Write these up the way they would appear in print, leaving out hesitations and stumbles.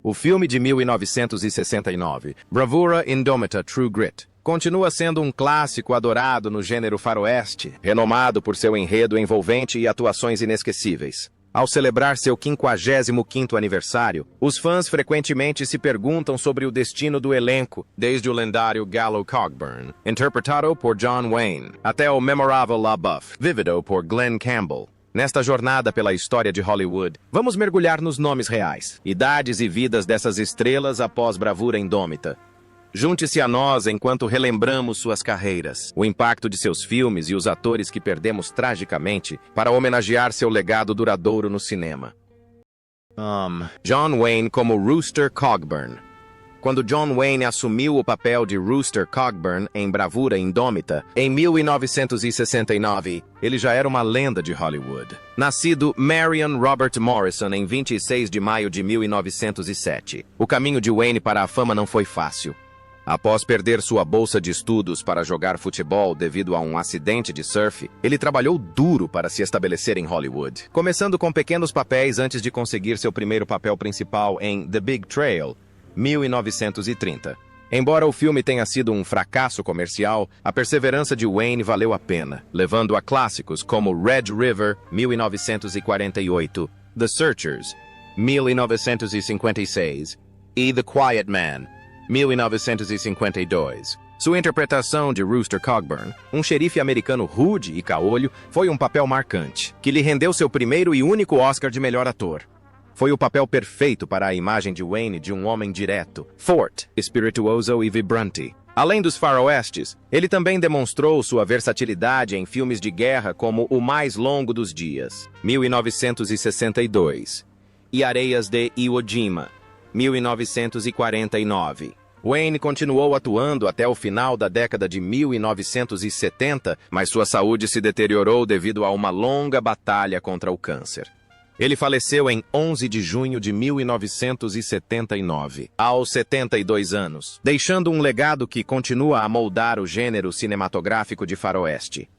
O filme de 1969, Bravura Indomita True Grit, continua sendo um clássico adorado no gênero faroeste, renomado por seu enredo envolvente e atuações inesquecíveis. Ao celebrar seu 55º aniversário, os fãs frequentemente se perguntam sobre o destino do elenco, desde o lendário Gallo Cogburn, interpretado por John Wayne, até o memorável LaBeouf, vivido por Glenn Campbell. Nesta jornada pela história de Hollywood, vamos mergulhar nos nomes reais, idades e vidas dessas estrelas após Bravura Indômita. Junte-se a nós enquanto relembramos suas carreiras, o impacto de seus filmes e os atores que perdemos tragicamente para homenagear seu legado duradouro no cinema. John Wayne como Rooster Cogburn. Quando John Wayne assumiu o papel de Rooster Cogburn em Bravura Indômita, em 1969, ele já era uma lenda de Hollywood. Nascido Marion Robert Morrison em 26 de maio de 1907, o caminho de Wayne para a fama não foi fácil. Após perder sua bolsa de estudos para jogar futebol devido a um acidente de surf, ele trabalhou duro para se estabelecer em Hollywood, começando com pequenos papéis antes de conseguir seu primeiro papel principal em The Big Trail, 1930. Embora o filme tenha sido um fracasso comercial, a perseverança de Wayne valeu a pena, levando a clássicos como Red River, 1948, The Searchers, 1956 e The Quiet Man, 1952. Sua interpretação de Rooster Cogburn, um xerife americano rude e caolho, foi um papel marcante, que lhe rendeu seu primeiro e único Oscar de melhor ator. Foi o papel perfeito para a imagem de Wayne de um homem direto, forte, espirituoso e vibrante. Além dos faroestes, ele também demonstrou sua versatilidade em filmes de guerra como O Mais Longo dos Dias, 1962, e Areias de Iwo Jima, 1949. Wayne continuou atuando até o final da década de 1970, mas sua saúde se deteriorou devido a uma longa batalha contra o câncer. Ele faleceu em 11 de junho de 1979, aos 72 anos, deixando um legado que continua a moldar o gênero cinematográfico de faroeste.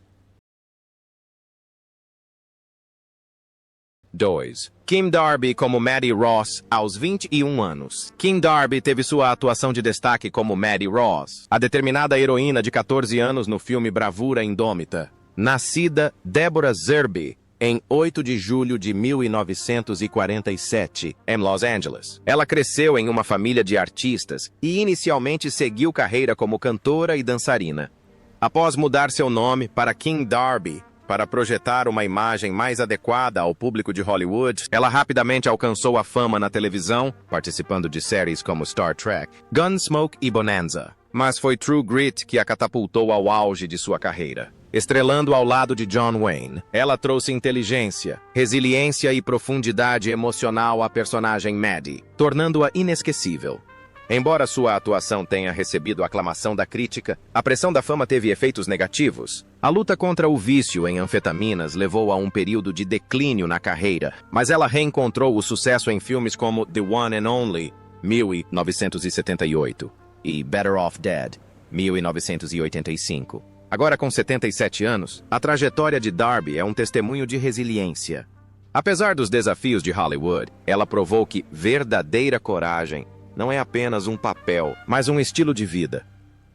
2. Kim Darby como Maddie Ross, aos 21 anos. Kim Darby teve sua atuação de destaque como Maddie Ross, a determinada heroína de 14 anos no filme Bravura Indômita. Nascida Deborah Zerby, em 8 de julho de 1947, em Los Angeles. Ela cresceu em uma família de artistas e inicialmente seguiu carreira como cantora e dançarina. Após mudar seu nome para Kim Darby, para projetar uma imagem mais adequada ao público de Hollywood, ela rapidamente alcançou a fama na televisão, participando de séries como Star Trek, Gunsmoke e Bonanza. Mas foi True Grit que a catapultou ao auge de sua carreira. Estrelando ao lado de John Wayne, ela trouxe inteligência, resiliência e profundidade emocional à personagem Maddie, tornando-a inesquecível. Embora sua atuação tenha recebido aclamação da crítica, a pressão da fama teve efeitos negativos. A luta contra o vício em anfetaminas levou a um período de declínio na carreira, mas ela reencontrou o sucesso em filmes como The One and Only, 1978, e Better Off Dead, 1985. Agora com 77 anos, a trajetória de Darby é um testemunho de resiliência. Apesar dos desafios de Hollywood, ela provou que verdadeira coragem não é apenas um papel, mas um estilo de vida.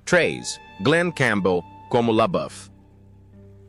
3. Glenn Campbell como LaBeouf.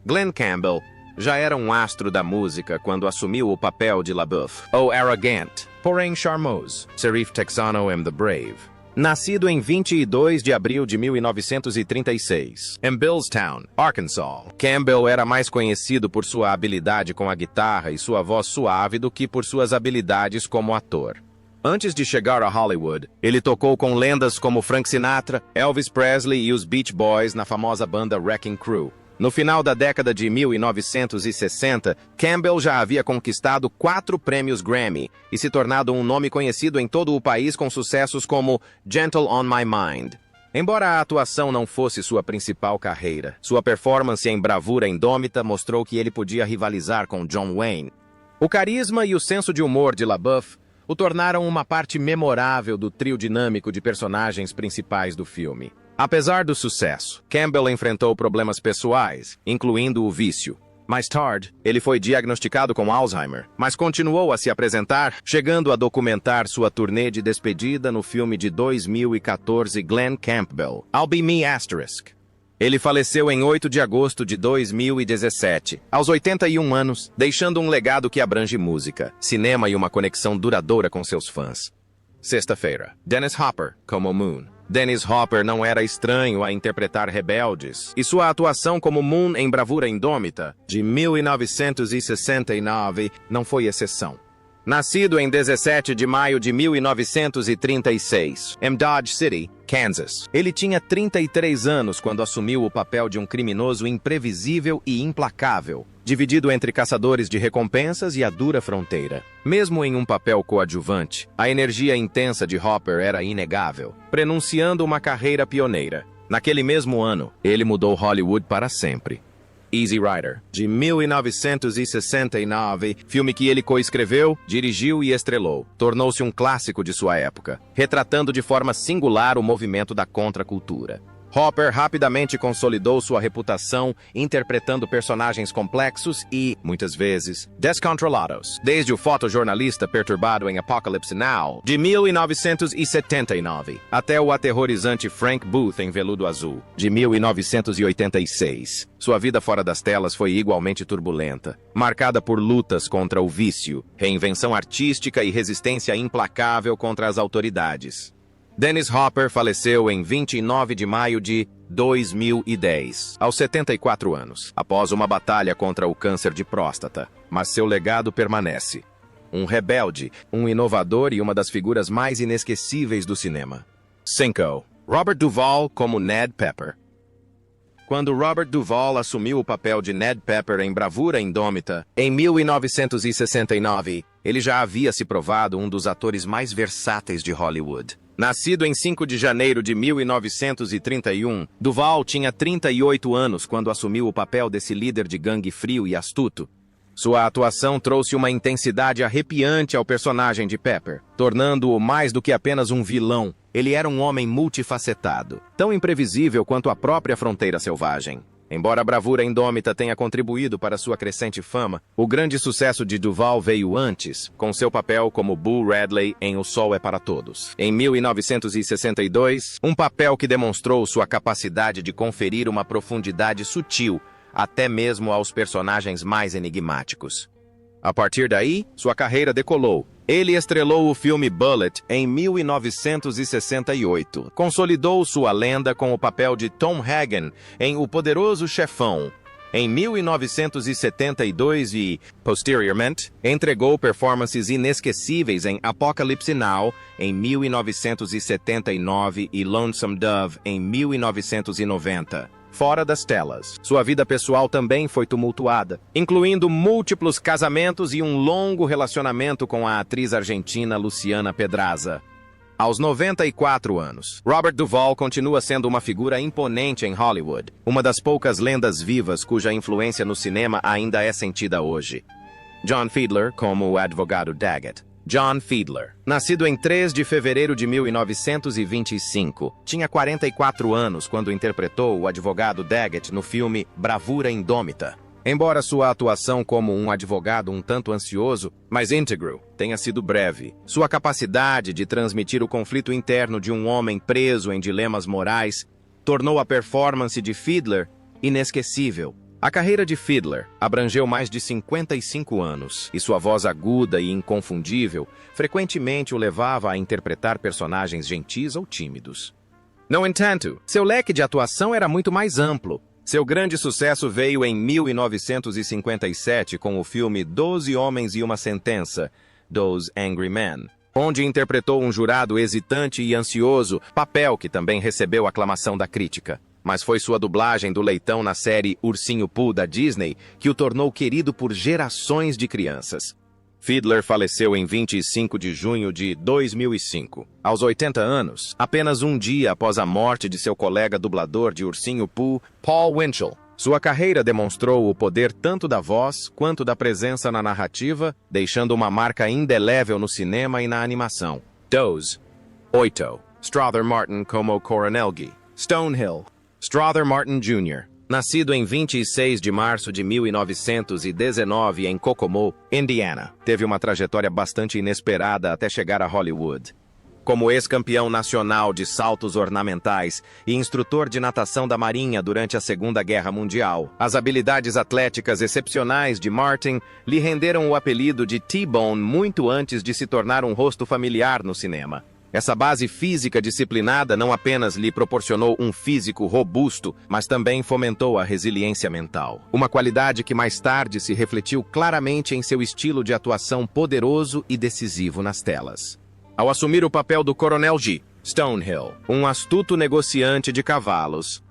Glenn Campbell já era um astro da música quando assumiu o papel de LaBeouf, o arrogant, porém charmoso, Sheriff Texano M. the Brave. Nascido em 22 de abril de 1936, em Billstown, Arkansas, Campbell era mais conhecido por sua habilidade com a guitarra e sua voz suave do que por suas habilidades como ator. Antes de chegar a Hollywood, ele tocou com lendas como Frank Sinatra, Elvis Presley e os Beach Boys na famosa banda Wrecking Crew. No final da década de 1960, Campbell já havia conquistado 4 prêmios Grammy e se tornado um nome conhecido em todo o país com sucessos como Gentle on My Mind. Embora a atuação não fosse sua principal carreira, sua performance em Bravura Indômita mostrou que ele podia rivalizar com John Wayne. O carisma e o senso de humor de LaBeouf o tornaram uma parte memorável do trio dinâmico de personagens principais do filme. Apesar do sucesso, Campbell enfrentou problemas pessoais, incluindo o vício. Mais tarde, ele foi diagnosticado com Alzheimer, mas continuou a se apresentar, chegando a documentar sua turnê de despedida no filme de 2014 Glenn Campbell, I'll Be Me***. Ele faleceu em 8 de agosto de 2017, aos 81 anos, deixando um legado que abrange música, cinema e uma conexão duradoura com seus fãs. Sexta-feira, Dennis Hopper, como Moon. Dennis Hopper não era estranho a interpretar rebeldes, e sua atuação como Moon em Bravura Indômita, de 1969, não foi exceção. Nascido em 17 de maio de 1936, em Dodge City, Kansas, ele tinha 33 anos quando assumiu o papel de um criminoso imprevisível e implacável, dividido entre caçadores de recompensas e a dura fronteira. Mesmo em um papel coadjuvante, a energia intensa de Hopper era inegável, prenunciando uma carreira pioneira. Naquele mesmo ano, ele mudou Hollywood para sempre. Easy Rider, de 1969, filme que ele coescreveu, dirigiu e estrelou, tornou-se um clássico de sua época, retratando de forma singular o movimento da contracultura. Hopper rapidamente consolidou sua reputação interpretando personagens complexos e, muitas vezes, descontrolados, desde o fotojornalista perturbado em Apocalypse Now, de 1979, até o aterrorizante Frank Booth em Veludo Azul, de 1986. Sua vida fora das telas foi igualmente turbulenta, marcada por lutas contra o vício, reinvenção artística e resistência implacável contra as autoridades. Dennis Hopper faleceu em 29 de maio de 2010, aos 74 anos, após uma batalha contra o câncer de próstata, mas seu legado permanece. Um rebelde, um inovador e uma das figuras mais inesquecíveis do cinema. 5. Robert Duvall como Ned Pepper. Quando Robert Duvall assumiu o papel de Ned Pepper em Bravura Indômita, em 1969, ele já havia se provado um dos atores mais versáteis de Hollywood. Nascido em 5 de janeiro de 1931, Duvall tinha 38 anos quando assumiu o papel desse líder de gangue frio e astuto. Sua atuação trouxe uma intensidade arrepiante ao personagem de Pepper, tornando-o mais do que apenas um vilão. Ele era um homem multifacetado, tão imprevisível quanto a própria fronteira selvagem. Embora a Bravura Indômita tenha contribuído para sua crescente fama, o grande sucesso de Duvall veio antes, com seu papel como Bull Radley em O Sol é para Todos. Em 1962, um papel que demonstrou sua capacidade de conferir uma profundidade sutil, até mesmo aos personagens mais enigmáticos. A partir daí, sua carreira decolou. Ele estrelou o filme Bullitt em 1968. Consolidou sua lenda com o papel de Tom Hagen em O Poderoso Chefão, em 1972 e, posteriormente, entregou performances inesquecíveis em Apocalypse Now, em 1979 e Lonesome Dove, em 1990. Fora das telas, sua vida pessoal também foi tumultuada, incluindo múltiplos casamentos e um longo relacionamento com a atriz argentina Luciana Pedraza. Aos 94 anos, Robert Duvall continua sendo uma figura imponente em Hollywood, uma das poucas lendas vivas cuja influência no cinema ainda é sentida hoje. John Fiedler como o advogado Daggett. John Fiedler, nascido em 3 de fevereiro de 1925, tinha 44 anos quando interpretou o advogado Daggett no filme Bravura Indômita. Embora sua atuação como um advogado um tanto ansioso, mas íntegro, tenha sido breve, sua capacidade de transmitir o conflito interno de um homem preso em dilemas morais tornou a performance de Fiedler inesquecível. A carreira de Fiedler abrangeu mais de 55 anos, e sua voz aguda e inconfundível frequentemente o levava a interpretar personagens gentis ou tímidos. No entanto, seu leque de atuação era muito mais amplo. Seu grande sucesso veio em 1957 com o filme 12 Homens e uma Sentença, Those Angry Men, onde interpretou um jurado hesitante e ansioso, papel que também recebeu aclamação da crítica. Mas foi sua dublagem do leitão na série Ursinho Pooh da Disney que o tornou querido por gerações de crianças. Fiedler faleceu em 25 de junho de 2005, aos 80 anos, apenas um dia após a morte de seu colega dublador de Ursinho Pooh, Paul Winchell. Sua carreira demonstrou o poder tanto da voz quanto da presença na narrativa, deixando uma marca indelével no cinema e na animação. 2. 8. Strother Martin como Coronel Guy. Stonehill. Strother Martin Jr. Nascido em 26 de março de 1919 em Kokomo, Indiana, teve uma trajetória bastante inesperada até chegar a Hollywood. Como ex-campeão nacional de saltos ornamentais e instrutor de natação da Marinha durante a Segunda Guerra Mundial, as habilidades atléticas excepcionais de Martin lhe renderam o apelido de T-Bone muito antes de se tornar um rosto familiar no cinema. Essa base física disciplinada não apenas lhe proporcionou um físico robusto, mas também fomentou a resiliência mental. Uma qualidade que mais tarde se refletiu claramente em seu estilo de atuação poderoso e decisivo nas telas. Ao assumir o papel do Coronel G. Stonehill, um astuto negociante de cavalos.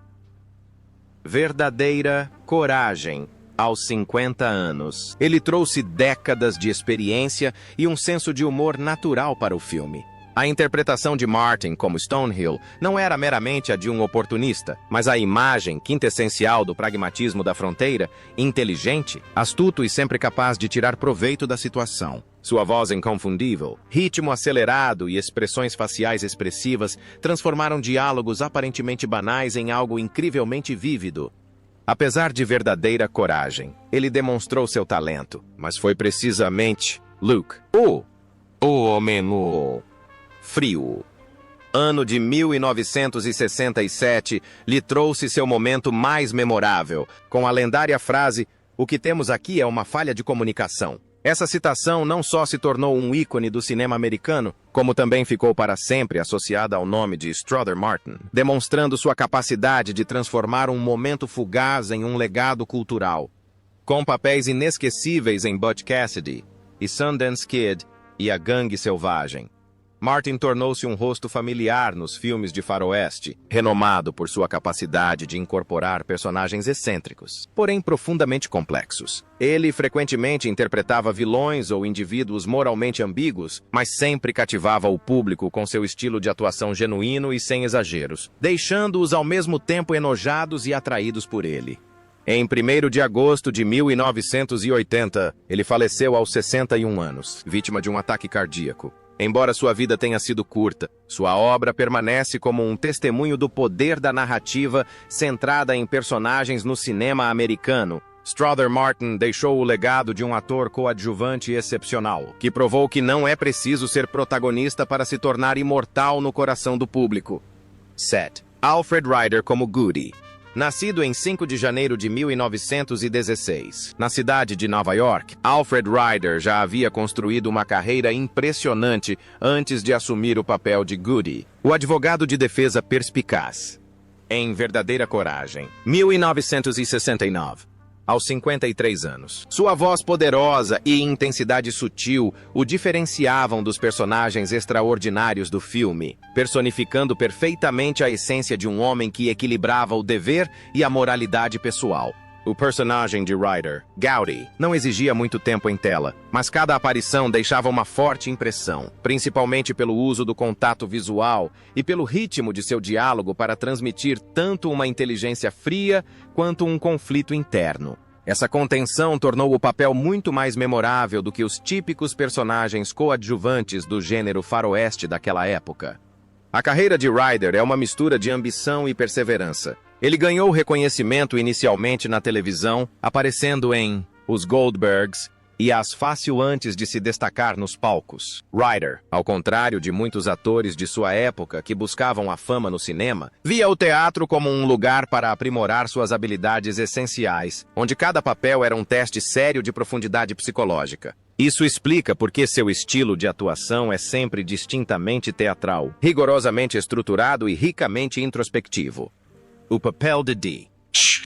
Verdadeira coragem. Aos 50 anos, ele trouxe décadas de experiência e um senso de humor natural para o filme. A interpretação de Martin como Stonehill não era meramente a de um oportunista, mas a imagem quintessencial do pragmatismo da fronteira, inteligente, astuto e sempre capaz de tirar proveito da situação. Sua voz inconfundível, ritmo acelerado e expressões faciais expressivas transformaram diálogos aparentemente banais em algo incrivelmente vívido. Apesar de verdadeira coragem, ele demonstrou seu talento, mas foi precisamente Luke, o homem frio. Ano de 1967 lhe trouxe seu momento mais memorável, com a lendária frase: "O que temos aqui é uma falha de comunicação." Essa citação não só se tornou um ícone do cinema americano, como também ficou para sempre associada ao nome de Strother Martin, demonstrando sua capacidade de transformar um momento fugaz em um legado cultural. Com papéis inesquecíveis em Butch Cassidy e Sundance Kid e A Gangue Selvagem, Martin tornou-se um rosto familiar nos filmes de faroeste, renomado por sua capacidade de incorporar personagens excêntricos, porém profundamente complexos. Ele frequentemente interpretava vilões ou indivíduos moralmente ambíguos, mas sempre cativava o público com seu estilo de atuação genuíno e sem exageros, deixando-os ao mesmo tempo enojados e atraídos por ele. Em 1º de agosto de 1980, ele faleceu aos 61 anos, vítima de um ataque cardíaco. Embora sua vida tenha sido curta, sua obra permanece como um testemunho do poder da narrativa centrada em personagens no cinema americano. Strother Martin deixou o legado de um ator coadjuvante excepcional, que provou que não é preciso ser protagonista para se tornar imortal no coração do público. 7. Alfred Ryder como Goody. Nascido em 5 de janeiro de 1916, na cidade de Nova York, Alfred Ryder já havia construído uma carreira impressionante antes de assumir o papel de Goody, o advogado de defesa perspicaz. Em Verdadeira Coragem, 1969. Aos 53 anos. Sua voz poderosa e intensidade sutil o diferenciavam dos personagens extraordinários do filme, personificando perfeitamente a essência de um homem que equilibrava o dever e a moralidade pessoal. O personagem de Ryder, Gowdy, não exigia muito tempo em tela, mas cada aparição deixava uma forte impressão, principalmente pelo uso do contato visual e pelo ritmo de seu diálogo para transmitir tanto uma inteligência fria quanto um conflito interno. Essa contenção tornou o papel muito mais memorável do que os típicos personagens coadjuvantes do gênero faroeste daquela época. A carreira de Ryder é uma mistura de ambição e perseverança. Ele ganhou reconhecimento inicialmente na televisão, aparecendo em Os Goldbergs e As Fácil antes de se destacar nos palcos. Ryder, ao contrário de muitos atores de sua época que buscavam a fama no cinema, via o teatro como um lugar para aprimorar suas habilidades essenciais, onde cada papel era um teste sério de profundidade psicológica. Isso explica por que seu estilo de atuação é sempre distintamente teatral, rigorosamente estruturado e ricamente introspectivo. O papel de Dee.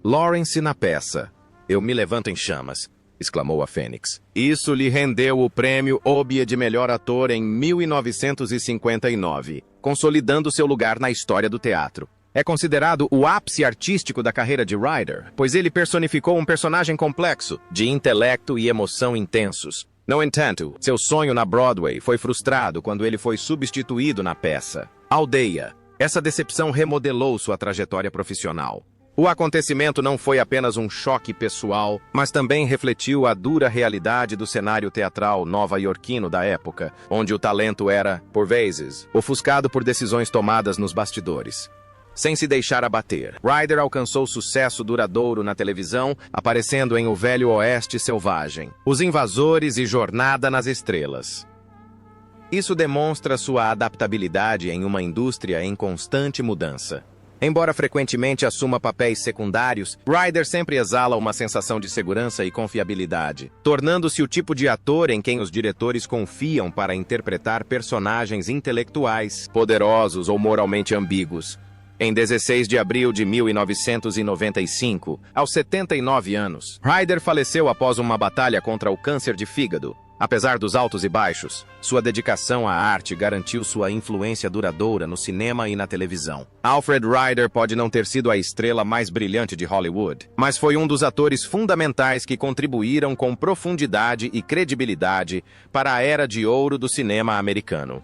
Lawrence na peça. "Eu me levanto em chamas", exclamou a Fênix. Isso lhe rendeu o prêmio Obie de melhor ator em 1959, consolidando seu lugar na história do teatro. É considerado o ápice artístico da carreira de Ryder, pois ele personificou um personagem complexo, de intelecto e emoção intensos. No entanto, seu sonho na Broadway foi frustrado quando ele foi substituído na peça Aldeia. Essa decepção remodelou sua trajetória profissional. O acontecimento não foi apenas um choque pessoal, mas também refletiu a dura realidade do cenário teatral nova-iorquino da época, onde o talento era, por vezes, ofuscado por decisões tomadas nos bastidores. sem se deixar abater. Ryder alcançou sucesso duradouro na televisão, aparecendo em O Velho Oeste Selvagem, Os Invasores e Jornada nas Estrelas. Isso demonstra sua adaptabilidade em uma indústria em constante mudança. Embora frequentemente assuma papéis secundários, Ryder sempre exala uma sensação de segurança e confiabilidade, tornando-se o tipo de ator em quem os diretores confiam para interpretar personagens intelectuais, poderosos ou moralmente ambíguos. Em 16 de abril de 1995, aos 79 anos, Ryder faleceu após uma batalha contra o câncer de fígado. Apesar dos altos e baixos, sua dedicação à arte garantiu sua influência duradoura no cinema e na televisão. Alfred Ryder pode não ter sido a estrela mais brilhante de Hollywood, mas foi um dos atores fundamentais que contribuíram com profundidade e credibilidade para a era de ouro do cinema americano.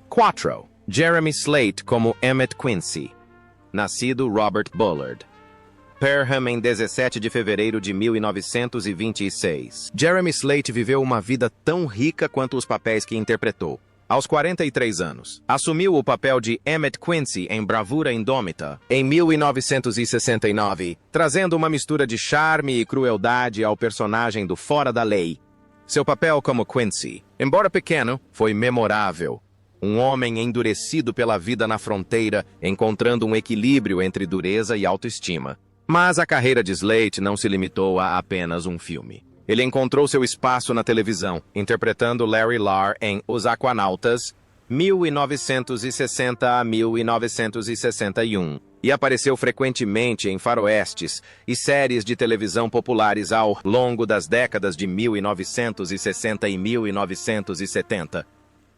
4. Jeremy Slate como Emmett Quincy. Nascido Robert Bullard. Perham em 17 de fevereiro de 1926. Jeremy Slate viveu uma vida tão rica quanto os papéis que interpretou. Aos 43 anos, assumiu o papel de Emmett Quincy em Bravura Indômita, em 1969, trazendo uma mistura de charme e crueldade ao personagem do Fora da Lei. Seu papel como Quincy, embora pequeno, foi memorável. Um homem endurecido pela vida na fronteira, encontrando um equilíbrio entre dureza e autoestima. Mas a carreira de Slate não se limitou a apenas um filme. Ele encontrou seu espaço na televisão, interpretando Larry Larr em Os Aquanautas, 1960 a 1961, e apareceu frequentemente em faroestes e séries de televisão populares ao longo das décadas de 1960 e 1970.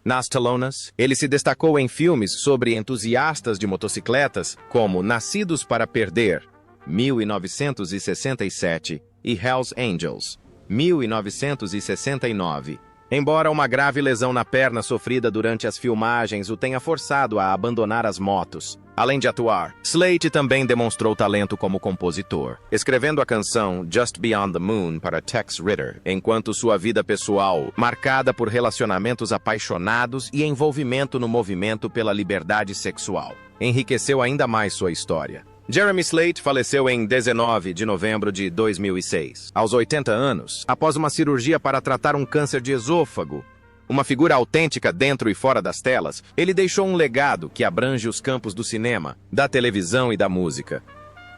Nas telonas, ele se destacou em filmes sobre entusiastas de motocicletas, como Nascidos para Perder, 1967, e Hells Angels, 1969. Embora uma grave lesão na perna sofrida durante as filmagens o tenha forçado a abandonar as motos. Além de atuar, Slate também demonstrou talento como compositor, escrevendo a canção Just Beyond the Moon para Tex Ritter, enquanto sua vida pessoal, marcada por relacionamentos apaixonados e envolvimento no movimento pela liberdade sexual, enriqueceu ainda mais sua história. Jeremy Slate faleceu em 19 de novembro de 2006, aos 80 anos, após uma cirurgia para tratar um câncer de esôfago. Uma figura autêntica dentro e fora das telas, ele deixou um legado que abrange os campos do cinema, da televisão e da música.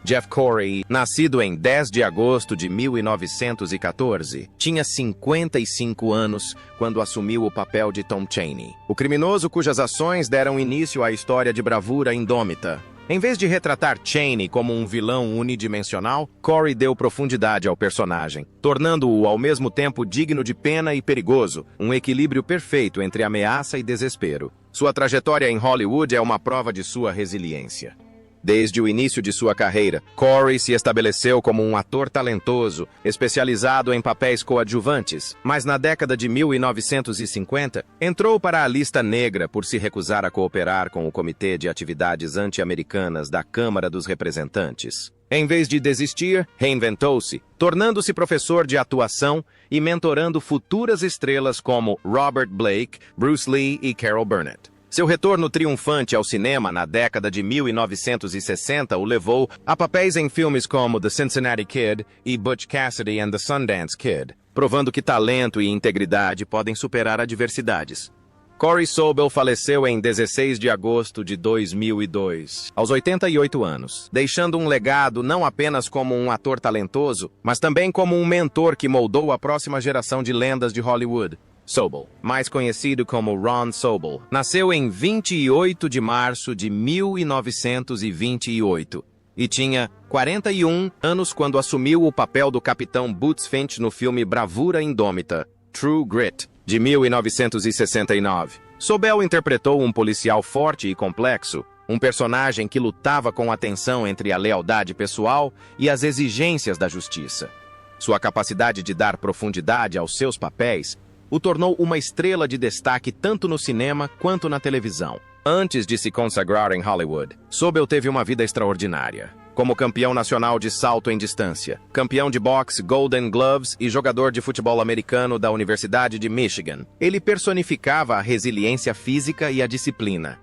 Jeff Corey, nascido em 10 de agosto de 1914, tinha 55 anos quando assumiu o papel de Tom Chaney, o criminoso cujas ações deram início à história de Bravura Indômita. Em vez de retratar Chaney como um vilão unidimensional, Corey deu profundidade ao personagem, tornando-o ao mesmo tempo digno de pena e perigoso, um equilíbrio perfeito entre ameaça e desespero. Sua trajetória em Hollywood é uma prova de sua resiliência. Desde o início de sua carreira, Corey se estabeleceu como um ator talentoso, especializado em papéis coadjuvantes, mas na década de 1950, entrou para a lista negra por se recusar a cooperar com o Comitê de Atividades Anti-Americanas da Câmara dos Representantes. Em vez de desistir, reinventou-se, tornando-se professor de atuação e mentorando futuras estrelas como Robert Blake, Bruce Lee e Carol Burnett. Seu retorno triunfante ao cinema na década de 1960 o levou a papéis em filmes como The Cincinnati Kid e Butch Cassidy and the Sundance Kid, provando que talento e integridade podem superar adversidades. Corey Sobel faleceu em 16 de agosto de 2002, aos 88 anos, deixando um legado não apenas como um ator talentoso, mas também como um mentor que moldou a próxima geração de lendas de Hollywood. Sobel, mais conhecido como Ron Sobel, nasceu em 28 de março de 1928 e tinha 41 anos quando assumiu o papel do Capitão Boots Finch no filme Bravura Indômita, True Grit, de 1969. Sobel interpretou um policial forte e complexo, um personagem que lutava com a tensão entre a lealdade pessoal e as exigências da justiça. Sua capacidade de dar profundidade aos seus papéis o tornou uma estrela de destaque tanto no cinema quanto na televisão. Antes de se consagrar em Hollywood, Sobel teve uma vida extraordinária. Como campeão nacional de salto em distância, campeão de boxe Golden Gloves e jogador de futebol americano da Universidade de Michigan, ele personificava a resiliência física e a disciplina.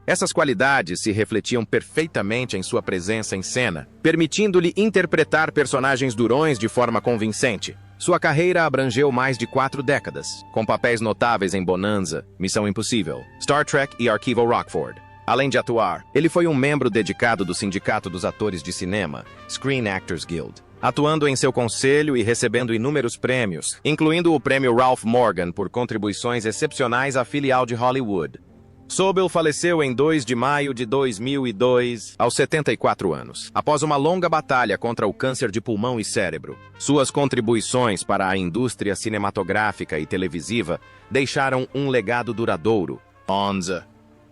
Essas qualidades se refletiam perfeitamente em sua presença em cena, permitindo-lhe interpretar personagens durões de forma convincente. Sua carreira abrangeu mais de 4 décadas, com papéis notáveis em Bonanza, Missão Impossível, Star Trek e Arquivo Rockford. Além de atuar, ele foi um membro dedicado do Sindicato dos Atores de Cinema, Screen Actors Guild, atuando em seu conselho e recebendo inúmeros prêmios, incluindo o prêmio Ralph Morgan por contribuições excepcionais à filial de Hollywood. Sobel faleceu em 2 de maio de 2002, aos 74 anos, após uma longa batalha contra o câncer de pulmão e cérebro. Suas contribuições para a indústria cinematográfica e televisiva deixaram um legado duradouro. Bonanza